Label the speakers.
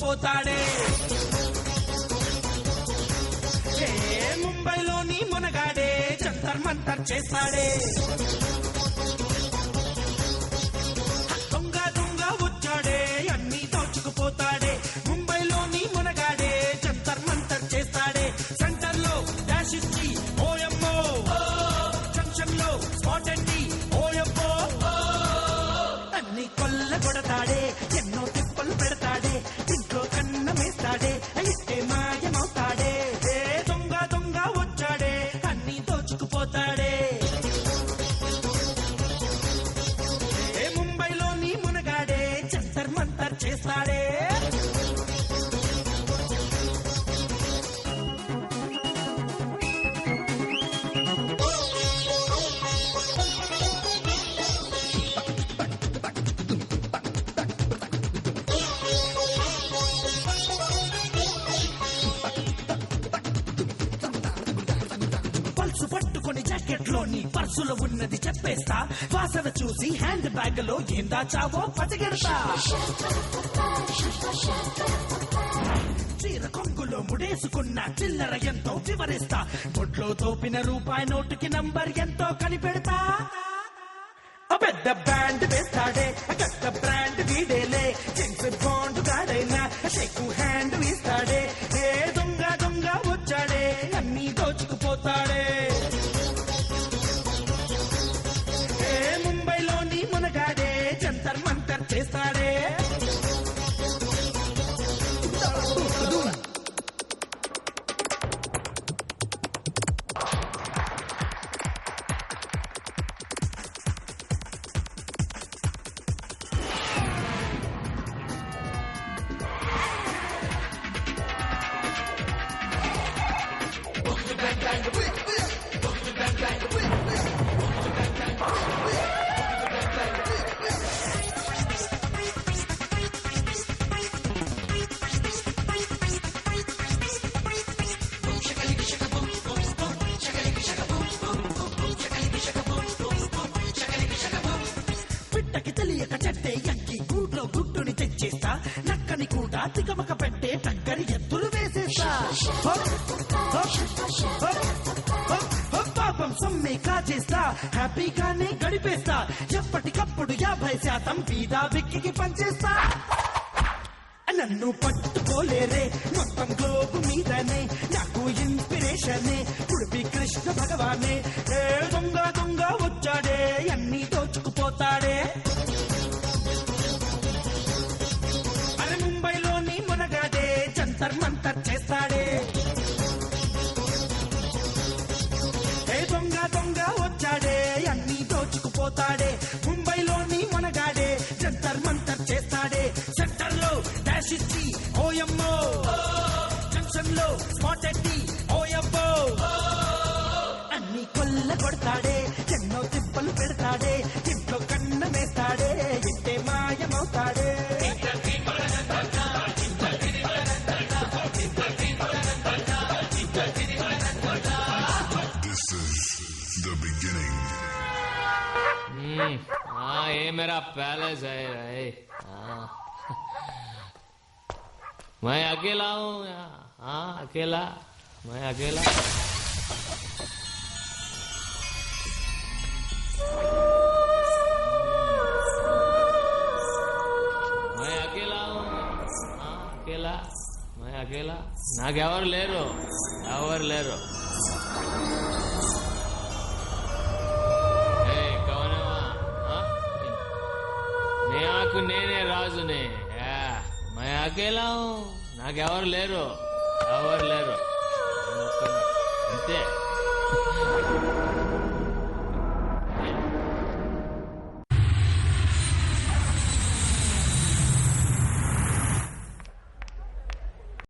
Speaker 1: దోచుకుపోతాడే. ముంబైలోని మునగాడే జంతర్ మంతర్ చేస్తాడే. దొంగ దొంగ వచ్చాడే అన్ని దోచుకుపోతాడే. ముంబైలోని మునగాడే జంతర్ మంతర్ చేస్తాడే. సెంటర్ లో డాష్ ఇచ్చి ఓయమ్మో, జంక్షన్ లో స్పాట్ అండి ఓయమ్మో, అన్ని కొల్ల కొడతాడే. ఎన్నో తిప్పలు పెడతాడే. ఇంట్లో కన్న వేస్తాడే. అయితే మాయమవుతాడే. దొంగ దొంగ వచ్చాడే అన్ని దోచుకుపోతాడే. ముంబైలోని మునగాడే జంతర్ మంతర్ చేస్తాడే. పల్సు పట్టుకుని జాకెట్ లోని పర్సులో ఉన్నది చెప్పేస్తా. వాసన చూసి హ్యాండ్ బ్యాగ్ లో ఏం దాచావో పసిగెడతా. చీర కొంగులో ముడేసుకున్న చిల్లర ఎంతో వివరిస్తా. బొట్లో తోపిన రూపాయి నోటుకి నంబర్ ఎంతో కనిపెడతా. పెద్ద బ్రాండ్ వేస్తాడే పెద్ద బ్రాండ్ వీడేలే. జెమ్స్ బాండ్ గాడైనా షేకు హ్యాండ్ వీస్తాడే. దొంగ దొంగ వచ్చాడే అన్ని దోచుకుపోతాడే. ముంబైలోని మునగాడే జంతర్ మంతర్ చేస్తాడే. పిట్టకి తెలియక చెట్టే ఎక్కి గూట్లో గుట్టుని తెచ్చేస్తా. నక్కని కూడా తికమక పెట్టే టక్కరి ఎత్తులు వేసేస్తా. పాపం సొమ్మే కాచేస్తా. హ్యాపీగానే గడిపేస్తా. ఎప్పటికప్పుడు 50% బీదా బిక్కికి పంచేస్తా. నన్ను పట్టుకోలేరే మొత్తం గ్లోబు మీదనే. నాకు ఇన్స్పిరేషనే ఉడిపి కృష్ణ భగవానే. దొంగ దొంగ వచ్చాడే అన్ని దోచుకుపోతాడే. అరే ముంబైలోని మునగాడే జంతర్ మంతర్ చేస్తాడే. దొంగ దొంగ వచ్చాడే అన్ని దోచుకుపోతాడే. ముంబైలోని మునగాడే జంతర్ మంతర్ చేస్తాడే. సెంటర్ లో డాష్ ఇచ్చి ఓయమ్మో, జంక్షన్ లో స్పాట్ ఎట్టి ఓయమ్మో, అన్ని కొల్ల కొడతాడే. ఎన్నో తిప్పలు పెడతాడే. ఇంట్లో కన్న వేస్తాడే. ఇంటే మాయమవుతాడే.
Speaker 2: ये मेरा पैलेस है भाई. मैं अकेला हूँ. हाँ अकेला. मैं अकेला. मैं अकेला हूँ. हाँ अकेला. मैं अकेला. नाकेवर लेरो. ఎవరు లేరు. నాకు నేనే రాజునే. मैं अकेला हूँ. నాకెవరు లేరు. ఎవరు లేరు.